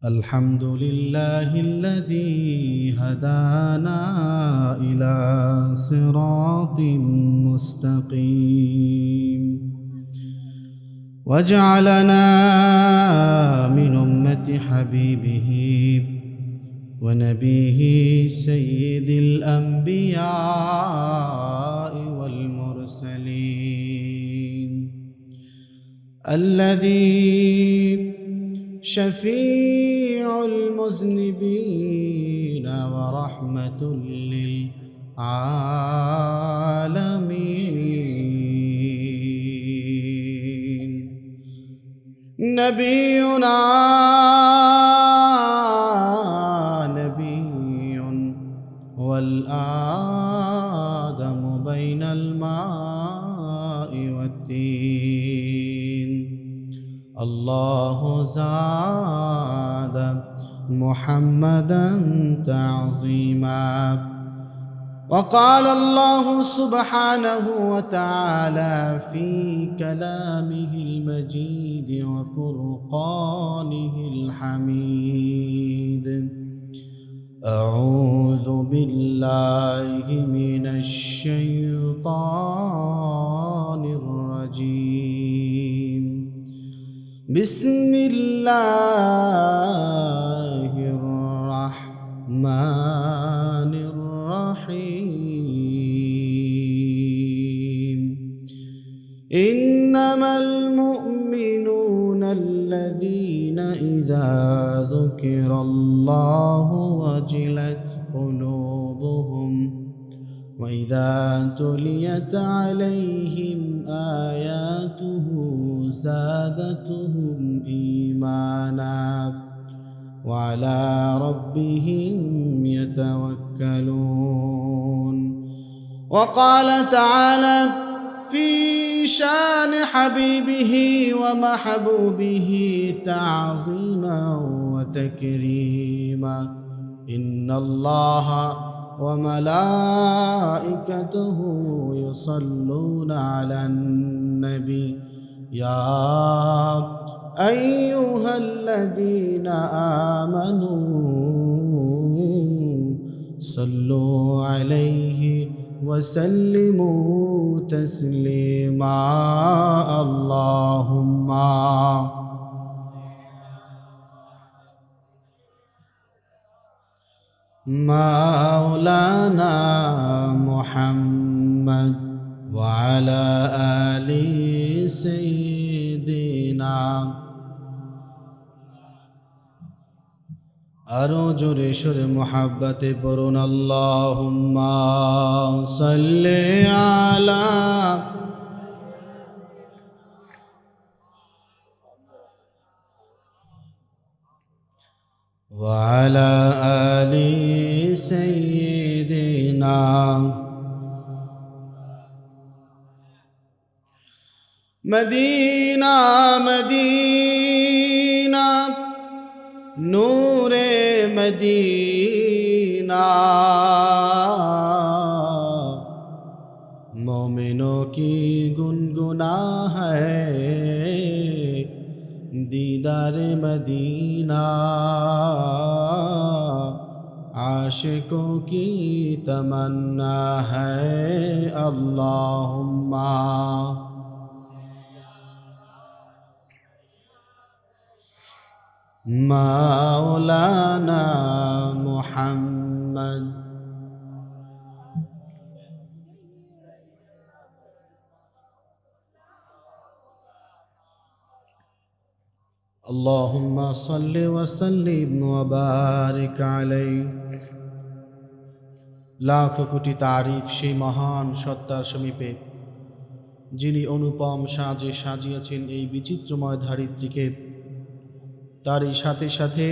الحمد لله الذي هدانا إلى صراط مستقيم وجعلنا من أمة حبيبه ونبيه سيد الأنبياء والمرسلين الذي شفيع المذنبين ورحمة للعالمين نبينا نبي والآدم بين الماء والتين الله زاد محمدا تعظيما وقال الله سبحانه وتعالى في كلامه المجيد وفرقانه الحميد أعوذ بالله من الشيطان الرجيم بسم الله الرحمن الرحيم إنما المؤمنون الذين إذا ذكر الله وجلت قلوبهم وإذا تليت عليهم آياته زادتهم إيمانا وعلى ربهم يتوكلون وقال تعالى في شان حبيبه ومحبوبه تعظيما وتكريما إن الله وملائكته يصلون على النبي يا أيها الذين آمنوا صلوا عليه وسلموا تسليما اللهم مولانا محمد وعلى آل سيدنا আরো জোরে সুরে মোহাব্বতে পড়ুন আল্লাহুম্মা সাল্লি আলা وعلى آل سيدنا مدينة مدينة نور مدینہ مومنوں کی گنگنا ہے دیدار مدینہ عاشقوں کی تمنا ہے اللہم مولانا محمد اللهم صل وسلم وبارك عليه লাখ কোটি তারিফ সেই মহান সত্তার সমীপে যিনি অনুপম সাজে সাজিয়েছেন এই বিচিত্রময় ধরিত্রীকে তারই সাথে সাথে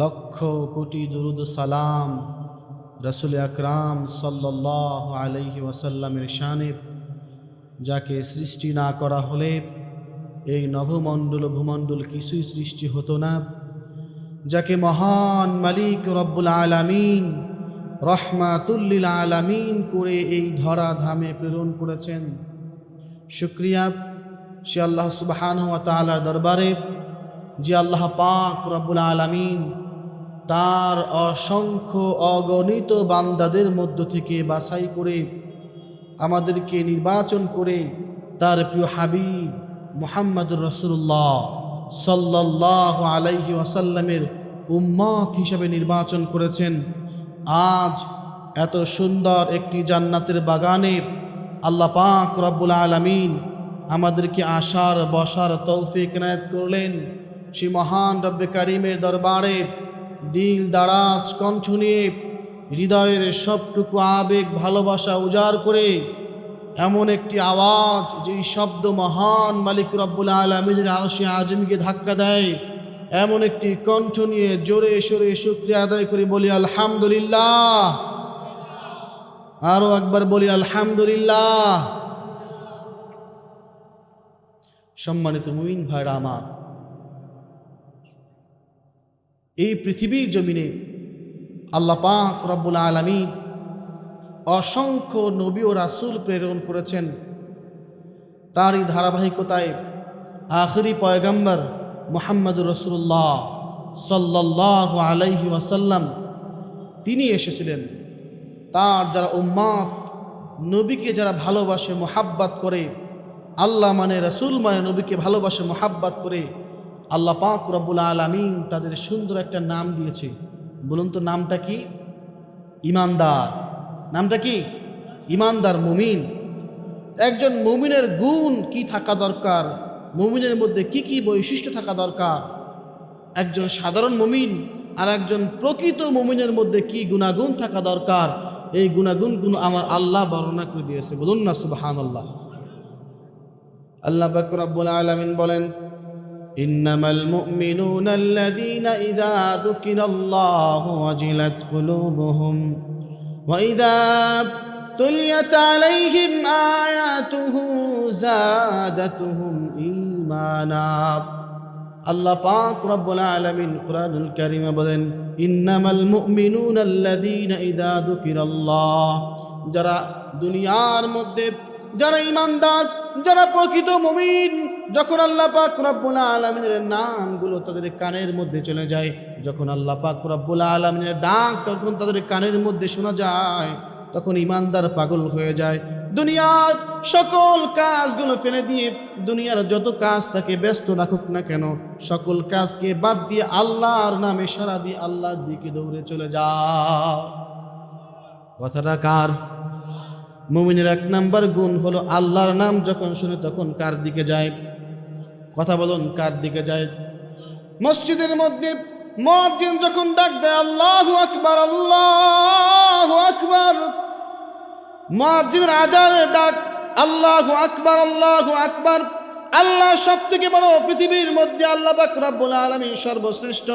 লক্ষ কোটি দুরুদ সালাম রাসূল আকরাম সাল্লাল্লাহু আলাইহি ওয়াসাল্লামের শানে যাকে সৃষ্টি না করা হলে এই নভমণ্ডল ভূমণ্ডল কিছুই সৃষ্টি হতো না, যাকে মহান মালিক রব্বুল আলামিন রহমাতুল লিল আলামিন করে এই ধরা ধামে প্রেরণ করেছেন। শুকরিয়া সে আল্লাহ সুবহানাহু ওয়া তাআলার দরবারে যে আল্লাহ পাক রব্বুল আলামিন তার অসংখ্য অগণিত বান্দাদের মধ্য থেকে বাছাই করে আমাদেরকে নির্বাচন করে তার প্রিয় হাবিব মুহাম্মদুর রাসূলুল্লাহ সাল্লাল্লাহু আলাইহি ওয়াসাল্লামের উম্মত হিসেবে নির্বাচন করেছেন। আজ এত সুন্দর একটি জান্নাতের বাগানে আল্লাহ পাক রব্বুল আলামিন আমাদেরকে আসার বসার তৌফিক ইনায়েত করলেন। সেই মহান রব্বে কারিমের দরবারে দিল দারাজ কণ্ঠ নিয়ে হৃদয়ের সবটুকু আবেগ ভালোবাসা উজাড় করে এমন একটি আওয়াজ, যেই শব্দ মহান মালিক রব্বুল আলামিনের আরশে আযমকে ধাক্কা দেয়, এমন একটি কণ্ঠ নিয়ে জোরে সোরে শুকরিয়া আদায় করে বলি আলহামদুলিল্লাহ। আরো একবার বলি আলহামদুলিল্লাহ। সম্মানিত মুমিন ভাইরা আমার, এই পৃথিবীর জমিনে আল্লাহ পাক রব্বুল আলামিন অসংখ্য নবী ও রাসূল প্রেরণ করেছেন। তারই ধারাবাহিকতায় আখিরি পয়গম্বর মুহাম্মদুর রাসূলুল্লাহ সাল্লাল্লাহু আলাইহি ওয়াসাল্লাম তিনি এসেছিলেন। তার যারা উম্মত, নবীকে যারা ভালোবাসে, মোহাব্বত করে, আল্লাহ মানে রাসূল মানে নবীকে ভালোবাসে, মোহাব্বত করে, আল্লাহ পাক রব্বুল আলামিন তাদের সুন্দর একটা নাম দিয়েছে। বলুন তো নামটা কি? ঈমানদার। নামটা কি? ঈমানদার, মুমিন। একজন মুমিনের গুণ কি থাকা দরকার, মুমিনের মধ্যে কি কি বৈশিষ্ট্য থাকা দরকার, একজন সাধারণ মুমিন আর একজন প্রকৃত মুমিনের মধ্যে কি গুণাগুণ থাকা দরকার, এই গুণাগুণগুলো আমার আল্লাহ বর্ণনা করে দিয়েছে। বলুন না সুবহানাল্লাহ। আল্লাহ পাক রব্বুল আলামিন বলেন, ইন্নামাল মুমিনুনা আল্লাযীনা ইযা যুকিরাল্লাহু ওয়াজিলাত কুলুবুহুম ওয়া ইযা তুলিয়াত আলাইহিম আয়াতুহু যাদাতুহুম ঈমানা। আল্লাহ পাক রব্বুল আলামিন কুরআনুল কারীমে বলেন, ইন্নামাল মুমিনুনা আল্লাযীনা ইযা যুকিরাল্লাহ, যারা দুনিয়ার মধ্যে যারা ঈমানদার, যারা প্রকৃত মুমিন, যখন আল্লাহ পাক রব্বুল আলামিনের নামগুলো তাদের কানের মধ্যে চলে যায়, যখন আল্লাহ পাক রব্বুল আলামিনের ডাক তখন তাদের কানের মধ্যে শোনা যায়, তখন ঈমানদার পাগল হয়ে যায়। দুনিয়ার সকল কাজগুলো ফেলে দিয়ে, দুনিয়ার যত কাজ তাকে ব্যস্ত রাখুক না কেন, সকল কাজকে বাদ দিয়ে আল্লাহর নামে সারা দিয়ে আল্লাহর দিকে দৌড়ে চলে যায়। কথাটা কার? মুমিনের এক নাম্বার গুণ হলো আল্লাহর নাম যখন শুনে তখন কার দিকে যায়? কথা বলুন, কার দিকে যায়? মসজিদের মধ্যে মুয়াজ্জিন যখন ডাক দেয় আল্লাহু আকবার, আল্লাহু আকবার, মুয়াজ্জিনের আজানের ডাক আল্লাহু আকবার, আল্লাহু আকবার। আল্লাহ সবথেকে বড়, পৃথিবীর মধ্যে আল্লাহ পাক রব্বুল আলামিন সর্বশ্রেষ্ঠ।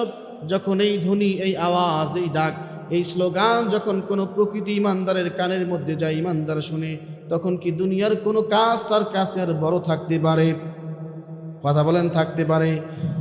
যখন এই ধ্বনি, এই আওয়াজ, এই ডাক, এই স্লোগান যখন কোনো প্রকৃত ইমানদারের কানের মধ্যে যায়, ইমানদার শুনে, তখন কি দুনিয়ার কোনো কাজ তার কাছে আর বড় থাকতে পারে? কথা বলেন, থাকতে পারে?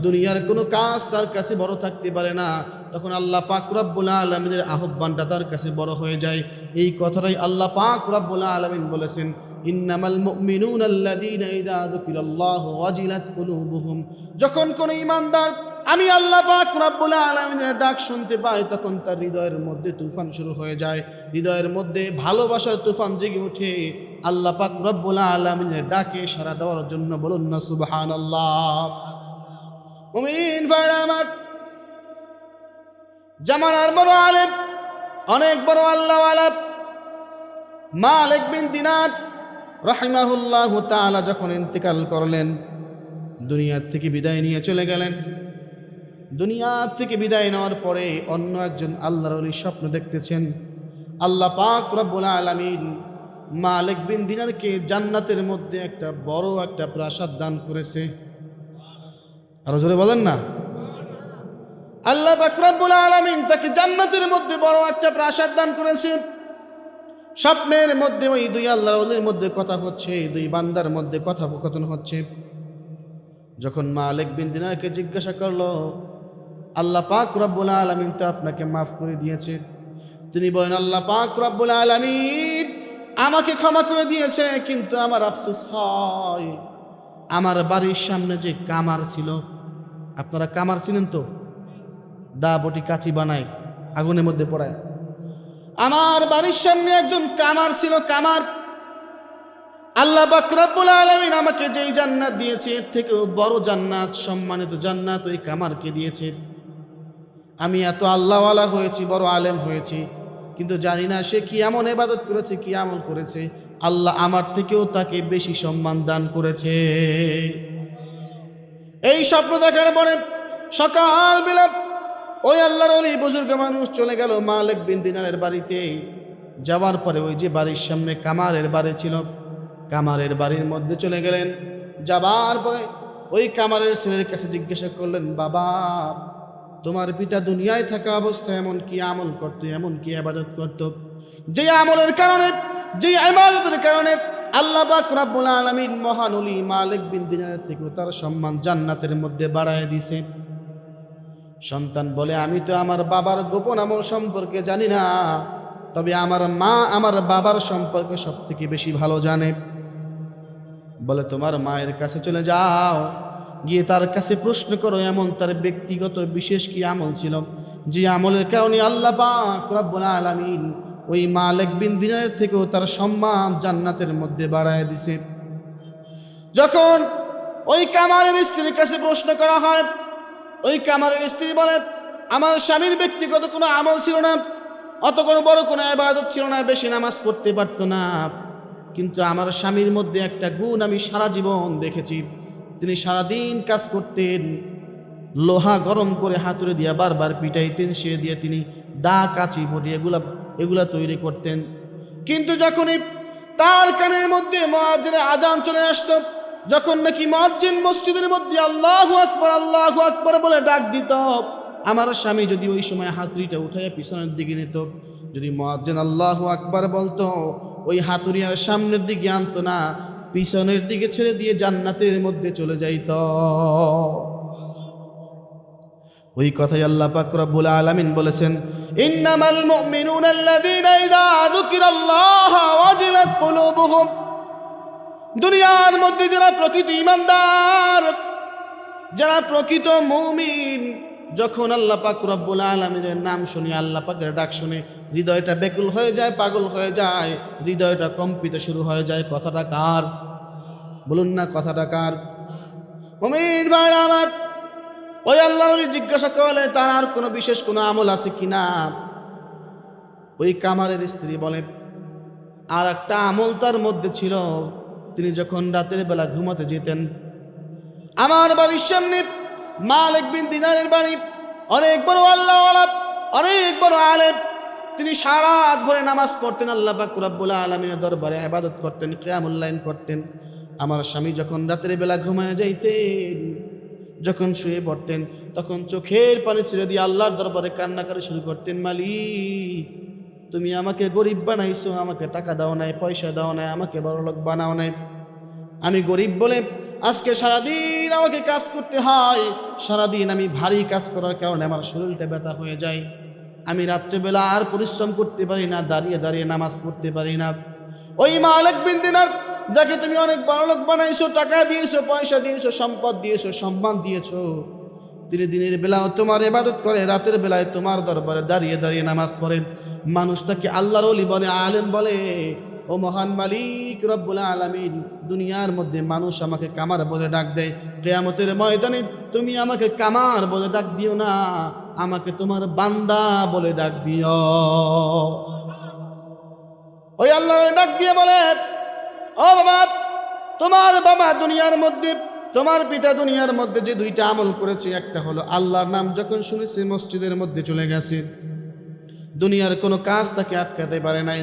দুনিয়ার কোনো কাজ তার কাছে বড় থাকতে পারে না। তখন আল্লাহ পাক রব্বুল আলামিনের আহ্বানটা তার কাছে বড় হয়ে যায়। এই কথাটাই আল্লাহ পাক রব্বুল আলামিন বলেছেন, ইন্নামাল মুমিনুনা আল্লাযীনা ইযা যুকিরাল্লাহু ওয়াজিলাত কুলুবুহুম। যখন কোনো ঈমানদার আমি আল্লাহ পাক রব্বুল আলামিনের ডাক শুনতে পাই, তখন তার হৃদয়ের মধ্যে তুফান শুরু হয়ে যায়, হৃদয়ের মধ্যে ভালোবাসার তুফান জেগে ওঠে আল্লাহ পাক রব্বুল আলামিনের ডাকে সাড়া দেওয়ার জন্য। বলুন না সুবহানাল্লাহ। মুমিন ভাইরা আমার, জামানার বড় আলেম, অনেক বড় আল্লাহওয়ালা মালিক বিন দিনার রাহিমাহুল্লাহু তাআলা যখন ইন্তেকাল করলেন, দুনিয়া থেকে বিদায় নিয়ে চলে গেলেন। দুনিয়া থেকে বিদায় নেওয়ার পরে অন্য একজন আল্লাহর ওলি স্বপ্ন দেখতেছেন, আল্লাহ পাক রব্বুল আলামিন মালিক বিন দিনারকে জান্নাতের মধ্যে একটা বড় একটা প্রাসাদ দান করেছে। আরো জোরে বলেন না। আল্লাহ পাক রব্বুল আলামিন তাকে জান্নাতের মধ্যে বড় একটা প্রাসাদ দান করেছে। স্বপ্নের মধ্যে ওই দুই আল্লাহর ওলির মধ্যে কথা হচ্ছে, দুই বান্দার মধ্যে কথোপকথন হচ্ছে। যখন মালিক বিন দিনারকে জিজ্ঞাসা করলো, আল্লাহ পাক রব্বুল আলামিন তো আপনাকে মাফ করে দিয়েছে। তিনি বলেন, আল্লাহ পাক রব্বুল আলামিন আমাকে ক্ষমা করে দিয়েছে, কিন্তু আমার আফসোস হয় আমার বাড়ির সামনে যে কামার ছিল, আপনারা কামার চিনেন তো? দা বটি কাচি বানায় আগুনের মধ্যে পড়ায়। আমার বাড়ির সামনে একজন কামার ছিল, কামার। আল্লাহ পাক রব্বুল আলামিন আমাকে যেই জান্নাত দিয়েছে এর থেকেও বড় জান্নাত, সম্মানিত জান্নাত ওই কামারকে দিয়েছে। আমি এত আল্লাহওয়ালা হয়েছি, বড় আলেম হয়েছি, কিন্তু জানি না সে কি এমন ইবাদত করেছে, কি আমল করেছে, আল্লাহ আমার থেকেও তাকে বেশি সম্মান দান করেছে। এই স্বপ্ন দেখার পরে সকালবেলা ওই আল্লাহর ওলি বুজুর্গ মানুষ চলে গেল মালিক বিন দিনারের বাড়িতে। যাওয়ার পরে ওই যে বাড়ির সামনে কামারের বাড়ি ছিল, কামারের বাড়ির মধ্যে চলে গেলেন। যাবার পরে ওই কামারের ছেলের কাছে জিজ্ঞাসা করলেন, বাবা, তোমার পিতা দুনিয়ায় থাকা অবস্থায় এমন কি আমল করতো, এমন কি ইবাদত করতো, যে আমলের কারণে, যে ইবাদতের কারণে আল্লাহ পাক রব্বুল আলামিন মহান ওলি মালিক বিন দিনারের থেকে তার সম্মান জান্নাতের মধ্যে বাড়ায় দিছে? সন্তান বলে, আমি তো আমার বাবার গোপন আমল সম্পর্কে জানি না, তবে আমার মা আমার বাবার সম্পর্কে সব থেকে বেশি ভালো জানে। বলে, তোমার মায়ের কাছে চলে যাও, গিয়ে তার কাছে প্রশ্ন করো এমন তার ব্যক্তিগত বিশেষ কি আমল ছিল, যে আমলের কারণে আল্লাহ পাক রব্বুল আলামিন ওই মালিক বিন দিনারের থেকেও তার সম্মান জান্নাতের মধ্যে বাড়ায় দিছে। যখন ওই কামারের স্ত্রীর কাছে প্রশ্ন করা হয়, ওই কামারের স্ত্রী বলে, আমার স্বামীর ব্যক্তিগত কোনো আমল ছিল না, অত কোনো বড় কোনো ইবাদত ছিল না, বেশি নামাজ পড়তে পারতো না, কিন্তু আমার স্বামীর মধ্যে একটা গুণ আমি সারা জীবন দেখেছি। তিনি সারাদিন কাজ করতেন, লোহা গরম করে হাতুড়ে দিয়ে বারবার পিটাইতেন, সে দিয়ে তিনি দা কাচি বটি এগুলা তৈরি করতেন। কিন্তু যখনই তার কানের মধ্যে মুয়াজ্জিনের আজান চলে আসতো, যখন নাকি মুয়াজ্জিন মসজিদের মধ্যে আল্লাহু আকবার বলে ডাক দিত, আমার স্বামী যদি ওই সময় হাতুড়িটা উঠাইয়া পিছনের দিকে নিত, যদি মুয়াজ্জিন আল্লাহু আকবার বলতো, ওই হাতুড়ি আর সামনের দিকে আনতো না, পিছনের দিকে ছেড়ে দিয়ে জান্নাতের মধ্যে চলে যাইত। ওই কথাই আল্লাহ পাক রব্বুল আলামিন বলেছেন, ইন্নামাল মুমিনুনা আল্লাযীনা ইযা যুকিরাল্লাহু ওয়াজিলাত কুলুবুহুম। দুনিয়ার মধ্যে যারা প্রকৃত ঈমানদার, যারা প্রকৃত মুমিন, যখন আল্লাহ পাক রব্বুল আলামিনের নাম শুনে, আল্লাহ পাকের ডাক শুনে, হৃদয়টা ব্যাকুল হয়ে যায়, পাগল হয়ে যায়, হৃদয়টা কম্পিত শুরু হয়ে যায়। কথাটা কার? বলুন না, কথাটা কার? মুমিন ভাইরা আমার, ওই আল্লাহর ওলি জিজ্ঞাসা করলে তার আর কোনো বিশেষ কোনো আমল আছে কিনা? ওই কামারের স্ত্রী বলে, আর একটা আমল তার মধ্যে ছিল, তিনি যখন রাতের বেলা ঘুমাতে যেতেন, আমার বাড়ির সামনে মালিক বিন দিনারের বাড়ি, অনেক বড় আল্লাহওয়ালা, অনেক বড় আলেম, তিনি সারা রাত ভরে নামাজ পড়তেন, আল্লাহ পাক রব্বুল আলামিনের দরবারে ইবাদত করতেন, কিয়ামুল লাইল করতেন। আমার স্বামী যখন রাতের বেলা ঘুমায় যাইতেন, যখন শুয়ে পড়তেন, তখন চোখের পানি ছেড়ে দিয়ে আল্লাহর দরবারে কান্নাকাটি শুরু করতেন, মালিক, তুমি আমাকে গরিব বানাইছো, আমাকে টাকা দাও নাই, পয়সা দাও নাই, আমাকে বড়লোক বানাও নাই। আমি গরিব বলে আজকে সারাদিন আমাকে কাজ করতে হয়, সারাদিন আমি ভারী কাজ করার কারণে আমার শরীরটা ব্যথা হয়ে যায়, আমি রাত্রেবেলা আর পরিশ্রম করতে পারি না, দাঁড়িয়ে দাঁড়িয়ে নামাজ পড়তে পারি না। ওই মালিক বিন দিনার, যাকে তুমি অনেক বড়লোক বানাইছো, টাকা দিয়েছো, পয়সা দিয়েছো, সম্পদ দিয়েছো, সম্মান দিয়েছো, তিনি দিনের বেলাও তোমার ইবাদত করে, রাতের বেলায় তোমার দরবারে দাঁড়িয়ে দাঁড়িয়ে নামাজ পড়ে। মানুষটাকে আল্লাহর ওলি বলে, আলেম বলে, ও মহান মালিক রব্বুল আলামিন, দুনিয়ার মধ্যে মানুষ আমাকে কামার বলে ডাক দেয়, কিয়ামতের ময়দানে তুমি আমাকে কামার বলে ডাক দিও না, আমাকে তোমার বান্দা বলে ডাক দিও। ওই আল্লাহর ডাক দিয়ে বলে, ও বাবা, তোমার বাবা দুনিয়ার মধ্যে, তোমার পিতা দুনিয়ার মধ্যে যে দুইটা আমল করেছে, একটা হলো আল্লাহর নাম যখন শুনেছে মসজিদের মধ্যে চলে গেছে, দুনিয়ার কোনো কাজ তাকে আটকাতে পারে নাই।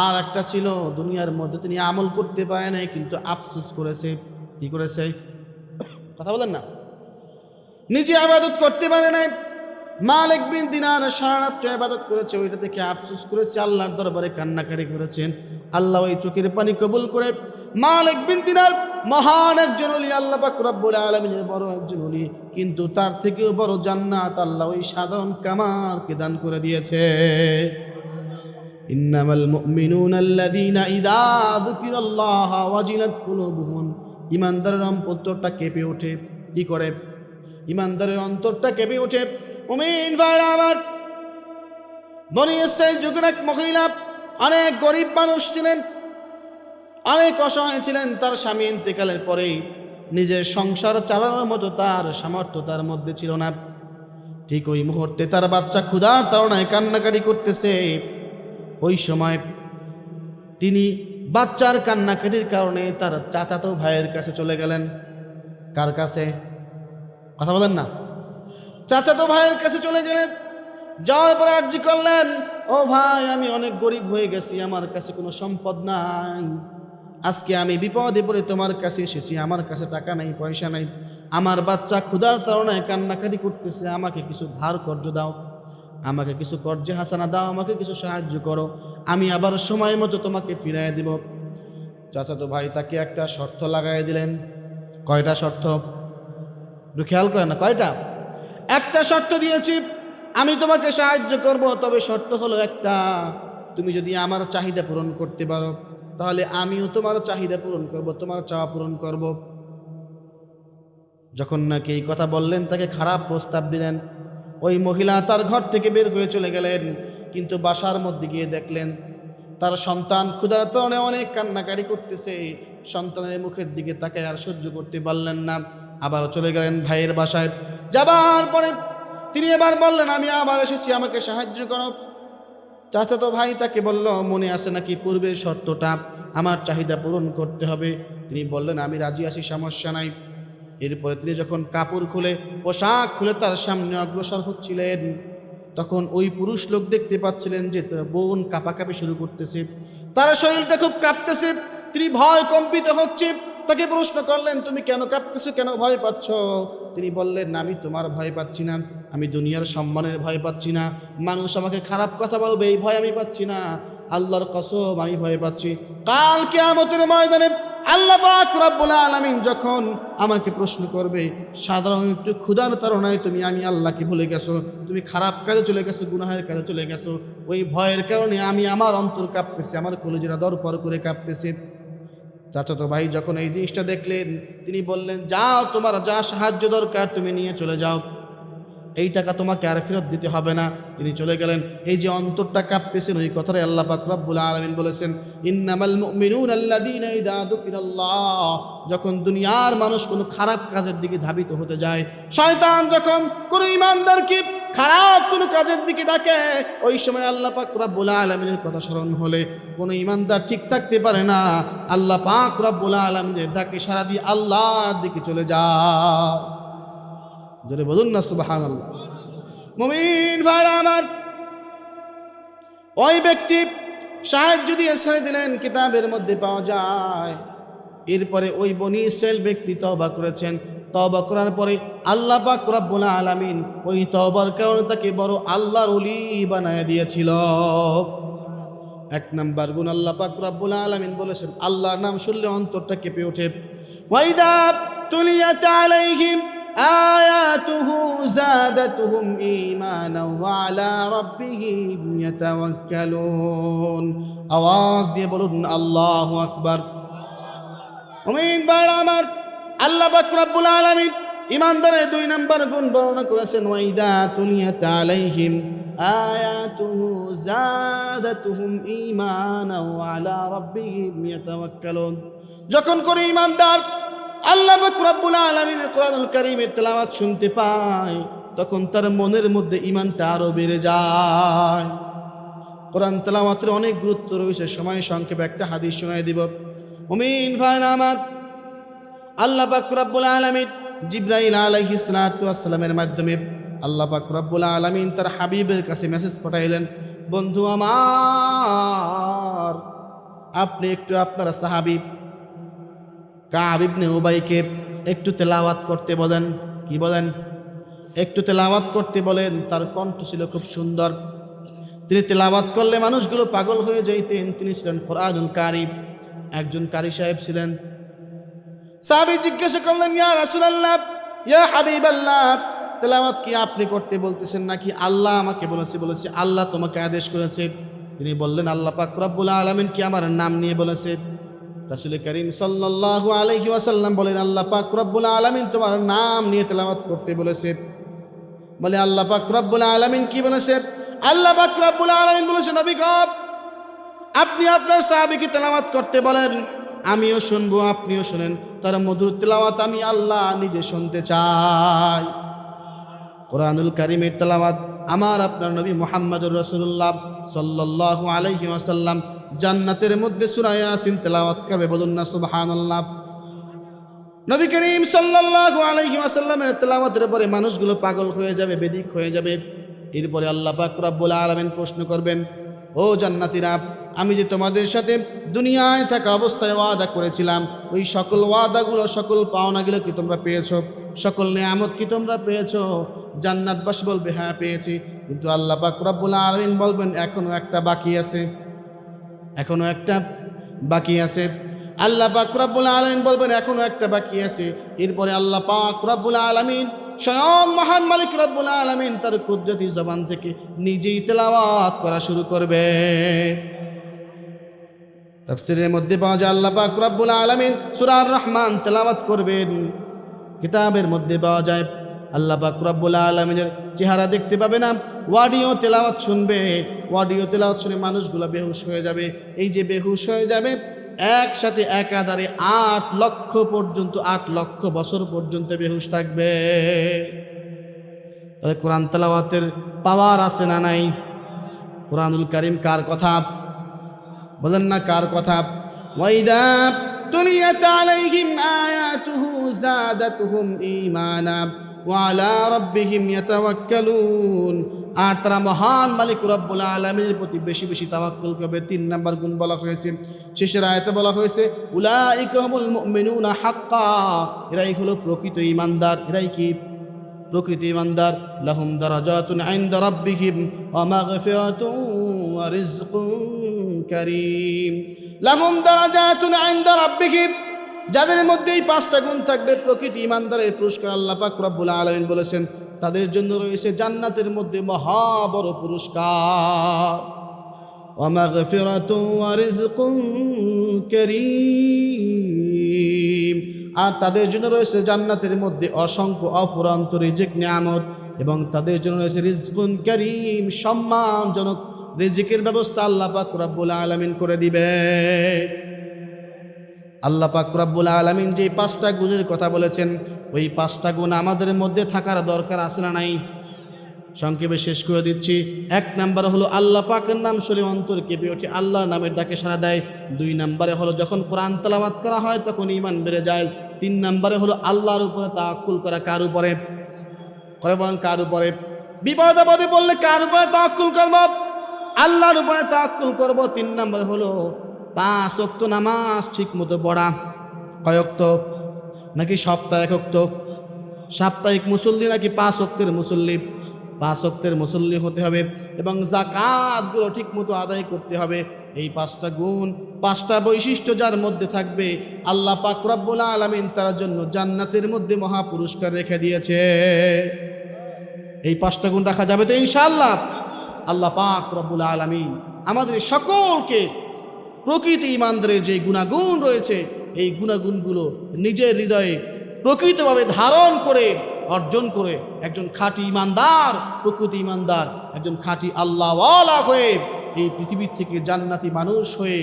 আর একটা ছিল দুনিয়ার মধ্যে তিনি আমল করতে পারে নাই, কিন্তু আফসোস করেছে। কি করেছে? কথা বলেন না। নিজে ইবাদত করতে পারে নাই, মালিক বিন দিনার সারা রাত্র ইবাদত করেছে, ওইটা থেকে আফসোস করেছে, আল্লাহর দরবারে কান্নাকাটি করেছেন। আল্লাহ ওই চোখের পানি কবুল করে মালিক বিন দিনার মহান একজন ওলি, আল্লাহ পাক রব্বুল আলামিনের বড় একজন ওলি, কিন্তু তার থেকেও বড় জান্নাত আল্লাহ ওই সাধারণ কামারকে দান করে দিয়েছে। ইন্নামাল মুমিনুনা আল্লাযীনা ইযা যুকিরাল্লাহু ওয়াজিলাত কুলুবুহুম। ঈমানদারের অন্তরটা কেঁপে ওঠে। কি করে? ইমানদারের অন্তরটা কেঁপে ওঠে। মুমিন ভাইরা আমার, বনি ইসরাইল যুগের এক মহিলা, অনেক গরিব মানুষ ছিলেন, অনেক অসহায় ছিলেন। তার স্বামী ইন্তেকালের পরে নিজের সংসার চালানোর মতো তার সামর্থ্য তার মধ্যে ছিল না। ঠিক ওই মুহূর্তে তার বাচ্চা ক্ষুধার তাড়নায় কান্নাকাটি করতেছে। ওই সময় তিনি বাচ্চার কান্নাকাটির কারণে তার চাচাতো ভাইয়ের কাছে চলে গেলেন। কার কাছে? কথা বলেন না। চাচাতো ভাইয়ের কাছে চলে গেলেন। যাওয়ার পরে আর্জি করলেন, ও ভাই, আমি অনেক গরিব হয়ে গেছি, আমার কাছে কোনো সম্পদ নাই। আজকে আমি বিপদে পড়ে তোমার কাছে এসেছি, আমার কাছে টাকা নাই, পয়সা নাই, আমার বাচ্চা ক্ষুধার তাড়নায় কান্নাকাটি করতেছে, আমাকে কিছু ধার কর্জ দাও, আমাকে কিছু কর্জে হাসানা দাও, আমাকে কিছু সাহায্য করো, আমি আবার সময় মতো তোমাকে ফিরাই দিব। চাচাতো ভাই তাকে একটা শর্ত লাগাই দিলেন। কয়টা শর্ত? একটু খেয়াল করেন না, কয়টা? একটা শর্ত দিয়েছি, আমি তোমাকে সাহায্য করব, তবে শর্ত হলো একটা, তুমি যদি আমার চাহিদা পূরণ করতে পারো তাহলে আমিও তোমার চাহিদা পূরণ করব, তোমার চাওয়া পূরণ করব। যখন নাকি এই কথা বললেন, তাকে খারাপ প্রস্তাব দিলেন। ওই মহিলা তার ঘর থেকে বের হয়ে চলে গেলেন, কিন্তু বাসার মধ্যে গিয়ে দেখলেন তার সন্তান ক্ষুধার তাড়নায় অনেক কান্নাকাটি করতেছে। সন্তানের মুখের দিকে তাকায় আর সহ্য করতে পারলেন না, আবার চলে গেলেন ভাইয়ের বাসায়। যাবার পরে তিনি এবার বললেন, আমি আবার এসেছি, আমাকে সাহায্য করো। চাচাতো ভাই তাকে বলল, মনে আছে নাকি পূর্বের শর্তটা, আমার চাহিদা পূরণ করতে হবে? তিনি বললেন, আমি রাজি আছি, সমস্যা নাই। এরপরে তিনি যখন কাপড় খুলে, পোশাক খুলে তার সামনে অগ্রসর হচ্ছিলেন, তখন ওই পুরুষ লোক দেখতে পাচ্ছিলেন যে তার বোন কাঁপাকাঁপি শুরু করতেছে, তার শরীরটা খুব কাঁপতেছে, তিনি ভয় কম্পিত হচ্ছে। তাকে প্রশ্ন করলেন, তুমি কেন কাঁপতেছো, কেন ভয় পাচ্ছ? তিনি বললেন, আমি তোমার ভয় পাচ্ছি না, আমি দুনিয়ার সম্মানের ভয় পাচ্ছি না, মানুষ আমাকে খারাপ কথা বলবে এই ভয় আমি পাচ্ছি না, আল্লাহর কসম আমি ভয় পাচ্ছি, কাল কিয়ামতের ময়দানে আল্লাহ পাক রব্বুল আলামিন যখন আমাকে প্রশ্ন করবে, সাধারণ একটু ক্ষুধার তাড়নায় আমি আল্লাহকে ভুলে গেছো, তুমি খারাপ কাজে চলে গেছো, গুনাহের কাজে চলে গেছো, ওই ভয়ের কারণে আমার অন্তর কাঁপতেছে, আমার কলিজাটা দরফর করে কাঁপতেছে। চাচাতো ভাই যখন এই জিনিসটা দেখলেন, তিনি বললেন, যাও, তোমার যা সাহায্য দরকার তুমি নিয়ে চলে যাও, এই টাকা তোমাকে আর ফেরত দিতে হবে না। তিনি চলে গেলেন। এই যে অন্তরটা কাঁপতেছেন, ওই কথাটাই আল্লাহ পাক রব্বুল আলামিন বলেছেন, ইন্নামাল মুমিনুনা আল্লাযীনা ইযা যুকিরাল্লাহ। যখন দুনিয়ার মানুষ কোনো খারাপ কাজের দিকে ধাবিত হতে যায়, শয়তান যখন কোনো ঈমানদারকে খারাপ কোনো কাজের দিকে ডাকে, ওই সময় আল্লাহ পাক রব্বুল আলামিনের কথা স্মরণ হলে কোনো ঈমানদার ঠিক থাকতে পারে না। আল্লাহ পাক রব্বুল আলামিনের ডাকে সাড়া দিয়ে আল্লাহর দিকে চলে যায়। জোরে বলুন না সুবহানাল্লাহ। মুমিন ভাইরা আমার, ওই ব্যক্তি সাহায্য দিয়ে ছেড়ে দিলেন, কিতাবের মধ্যে পাওয়া যায়। এরপরে ওই বনি ইসরাইল ব্যক্তি তওবা করেছেন। তওবা করার পরে আল্লাহ পাক রব্বুল আলামিন ওই তওবার কারণে তাকে বড় আল্লাহর ওলি বানায় দিয়েছিল। এক নাম্বার গুণ, আল্লাহ পাক রব্বুল আলামিন বলেছেন, আল্লাহর নাম শুনলে অন্তরটা কেঁপে ওঠে। ওয়াইদা তুলিয়াত আলাইহিম আয়াতুহু যাদাতুহুম ঈমানাও ওয়া আলা রাব্বিহিম ইয়াতাওয়াক্কালুন। আওয়াজ দিয়ে বলুন আল্লাহু আকবার। মুমিন ভাইরা আমার, আল্লাহ পাক রব্বুল আলামিন ঈমানদারের দুই নাম্বার গুণ বর্ণনা করেছেন, ওয়াইদা তুলিয়াত আলাইহিম আয়াতুহু যাদাতুহুম ঈমানাও ওয়া আলা রাব্বিহিম ইয়াতাওয়াক্কালুন। যখন করে ঈমানদার আল্লাহ পাক রব্বুল আলামিনের কোরআনুল কারীমের তেলাওয়াত শুনতে পায়, তখন তার মনের মধ্যে ঈমানটা আরো বেড়ে যায়। কোরআন তেলাওয়াতের অনেক গুরুত্ব রয়েছে, সময় সংক্ষেপে একটা হাদিস শোনায় দিব। মুমিন ভাইরা আমার, আল্লাহ পাক রব্বুল আলামিন জিবরাইল আলাইহিস সালাতু ওয়াস সালামের মাধ্যমে আল্লাহ পাক রব্বুল আলামিন তার হাবিবের কাছে মেসেজ পাঠাইলেন, বন্ধু আমার, আপনি একটু আপনার সাহাবী কাব ইবনে উবাইকে একটু তেলাওয়াত করতে বলেন। কি বলেন? একটু তেলাওয়াত করতে বলেন। তার কণ্ঠ ছিল খুব সুন্দর, তিনি তেলাওয়াত করলে মানুষগুলো পাগল হয়ে যাইতেন। তিনি ছিলেন কোরআনুল কারী, একজন কারি সাহেব ছিলেন। সাহাবী জিজ্ঞাসা করলেন, ইয়া রাসূলুল্লাহ, ইয়া হাবিবাল্লাহ, তেলাওয়াত কি আপনি করতে বলতেছেন নাকি আল্লাহ আমাকে বলেছে আল্লাহ তোমাকে আদেশ করেছে? তিনি বললেন, আল্লাহ পাক রব্বুল আলামিন কি আমার নাম নিয়ে বলেছে? রাসূল করিম সাল্লাল্লাহু আলাইহি ওয়াসাল্লাম বলেন, আল্লাহ পাক রব্বুল আলামিন তোমার নাম নিয়ে তেলাওয়াত করতে বলেছে। বলে আল্লাহ পাক রব্বুল আলামিন কি বলেছে? আল্লাহ পাক রব্বুল আলামিন বলেছে, নবী গো আপনি আপনার সাহাবীকে তেলাওয়াত করতে বলেন, আমিও শুনবো আপনিও শুনেন, তার মধুর তেলাওয়াত আমি আল্লাহ নিজে শুনতে চাই। কোরআনুল কারীমের তেলাওয়াত আমার আপনার নবী মুহাম্মদুর রাসূলুল্লাহ সাল্লাল্লাহু আলাইহি ওয়াসাল্লাম জান্নাতের মধ্যে সূরা ইয়াসিন তেলাওয়াত করবে, বলুন না সুবহানাল্লাহ। নবী করিম সাল্লাল্লাহু আলাইহি ওয়াসাল্লামের তেলাওয়াতের পরে মানুষগুলো পাগল হয়ে যাবে, বেদিক হয়ে যাবে। এরপরে আল্লাহ পাক রব্বুল আলামিন প্রশ্ন করবেন, ও জান্নাতীরা, আমি যে তোমাদের সাথে দুনিয়ায় থাকা অবস্থায় ওয়াদা করেছিলাম, ওই সকল ওয়াদাগুলো, সকল পাওনাগুলো কি তোমরা পেয়েছো? সকল নিয়ামত কি তোমরা পেয়েছো? জান্নাতবাসী বলবে হ্যাঁ পেয়েছি। কিন্তু আল্লাহ পাক রব্বুল আলামিন বলবেন এখনো একটা বাকি আছে, এখনো একটা বাকি আছে। আল্লাহ পাক রব্বুল আলামিন বলবেন এখনো একটা বাকি আছে। এরপরে আল্লাহ পাক রব্বুল আলামিন স্বয়ং মহান মালিক রব্বুল আলামিন তার কুদরতি জবান থেকে নিজেই তেলাওয়াত করা শুরু করবে। তাফসীরের মধ্যে পাওয়া যায় আল্লাহ পাক রব্বুল আলামিন সূরা আর রহমান তেলাওয়াত করবেন। কিতাবের মধ্যে পাওয়া যায় আল্লাহ পাক রব্বুল আলামিনের চেহারা দেখতে পাবে না, ওয়াডিও তেলাওয়াত শুনবে। ওয়াডিও তেলাওয়াত শুনে মানুষগুলো বেহুশ হয়ে যাবে। এই যে বেহুশ হয়ে যাবে, একসাথে একাধারে 8 লক্ষ পর্যন্ত, 8 লক্ষ বছর পর্যন্ত বেহুশ থাকবে। তাহলে কোরআন তেলাওয়াতের পাওয়ার আছে না নাই? কোরআনুল কারীম কার কথা? বলেন না কার কথা? ওয়াইদা তুলিয়াত আলাইহিম আয়াতুহু যাদাতুহুম ঈমানা ওয়া আলা রাব্বিহিম ইয়াতাওয়াক্কালুন। আর তারা মহান মালিক রব্বুল আলামিনের প্রতি বেশি বেশি তাওয়াক্কুল করবে। 3 নাম্বার গুণ বলা হয়েছে, শেষের আয়াতে বলা হয়েছে উলাইকা হুমুল মুমিনুনা হাক্কা, এরাই হলো প্রকৃত ঈমানদার। এরাই কি? প্রকৃত ঈমানদার। লাহুম দারাজাতুন ইনদা রাব্বিহিম ওয়া মাগফিরাতুন ওয়া রিজকুন কারীম। লাহুম দারাজাতুন ইনদা রাব্বিহিম, যাদের মধ্যে এই 5টা গুণ থাকবে, প্রকৃত ঈমানদারের পুরস্কার আল্লাহ পাক রব্বুল আলামিন বলেছেন তাদের জন্য রয়েছে জান্নাতের মধ্যে মহা বড় পুরস্কার। ওয়া মাগফিরাতুন ওয়া রিজকুন কারীম, আর তাদের জন্য রয়েছে জান্নাতের মধ্যে অসংখ্য অফুরন্ত রিজিক নিয়ামত, এবং তাদের জন্য রয়েছে রিজকুন কারীম, সম্মানজনক রিজিকের ব্যবস্থা আল্লাহ পাক রব্বুল আলামিন করে দিবে। আল্লাহ পাক রব্বুল আলামিন যে 5টা গুণের কথা বলেছেন, ওই 5টা গুণ আমাদের মধ্যে থাকার দরকার আছে না নাই? সংক্ষেপে শেষ করে দিচ্ছি। 1 নাম্বার হলো আল্লাহ পাকের নাম শুনে অন্তর কেঁপে ওঠে, আল্লাহর নামের ডাকে সাড়া দেয়। 2 নাম্বারে হলো যখন কোরআন তেলাওয়াত করা হয় তখন ঈমান বেড়ে যায়। 3 নাম্বারে হলো আল্লাহর উপরে তাওয়াক্কুল করা। কার উপরে? করে বলেন কার উপরে? বিপদ আপদে পড়লে কার উপরে তাওয়াক্কুল করব? আল্লাহর উপরে তাওয়াক্কুল করব। 3 নাম্বার হলো 5 ওয়াক্ত নামাজ ঠিক মতো পড়া। কয় ওয়াক্ত? নাকি সপ্তাহে 1 ওয়াক্ত? সাপ্তাহিক মুসল্লি নাকি 5 ওয়াক্তের মুসল্লি? 5 ওয়াক্তের মুসল্লি হতে হবে, এবং যাকাতগুলো ঠিক মতো আদায় করতে হবে। এই 5টা গুণ, 5টা বৈশিষ্ট্য যার মধ্যে থাকবে, আল্লাহ পাক রব্বুল আলামিন তার জন্য জান্নাতের মধ্যে মহা পুরস্কার রেখে দিয়েছে। এই 5টা গুণ রাখা যাবে তো ইনশাআল্লাহ? আল্লাহ পাক রব্বুল আলামিন আমাদের সকলকে প্রকৃত ঈমানদারের যে গুণাগুণ রয়েছে, এই গুণাগুণগুলো নিজের হৃদয়ে প্রকৃতভাবে ধারণ করে, অর্জন করে একজন খাঁটি ঈমানদার, প্রকৃত ঈমানদার, একজন খাঁটি আল্লাহওয়ালা হয়ে এই পৃথিবীর থেকে জান্নাতি মানুষ হয়ে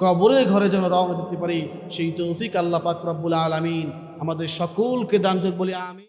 কবরের ঘরে যেন রওনা দিতে পারি, সেই তৌফিক আল্লাহ পাক রব্বুল আলামিন আমাদের সকলকে দান করুন বলে আমিন।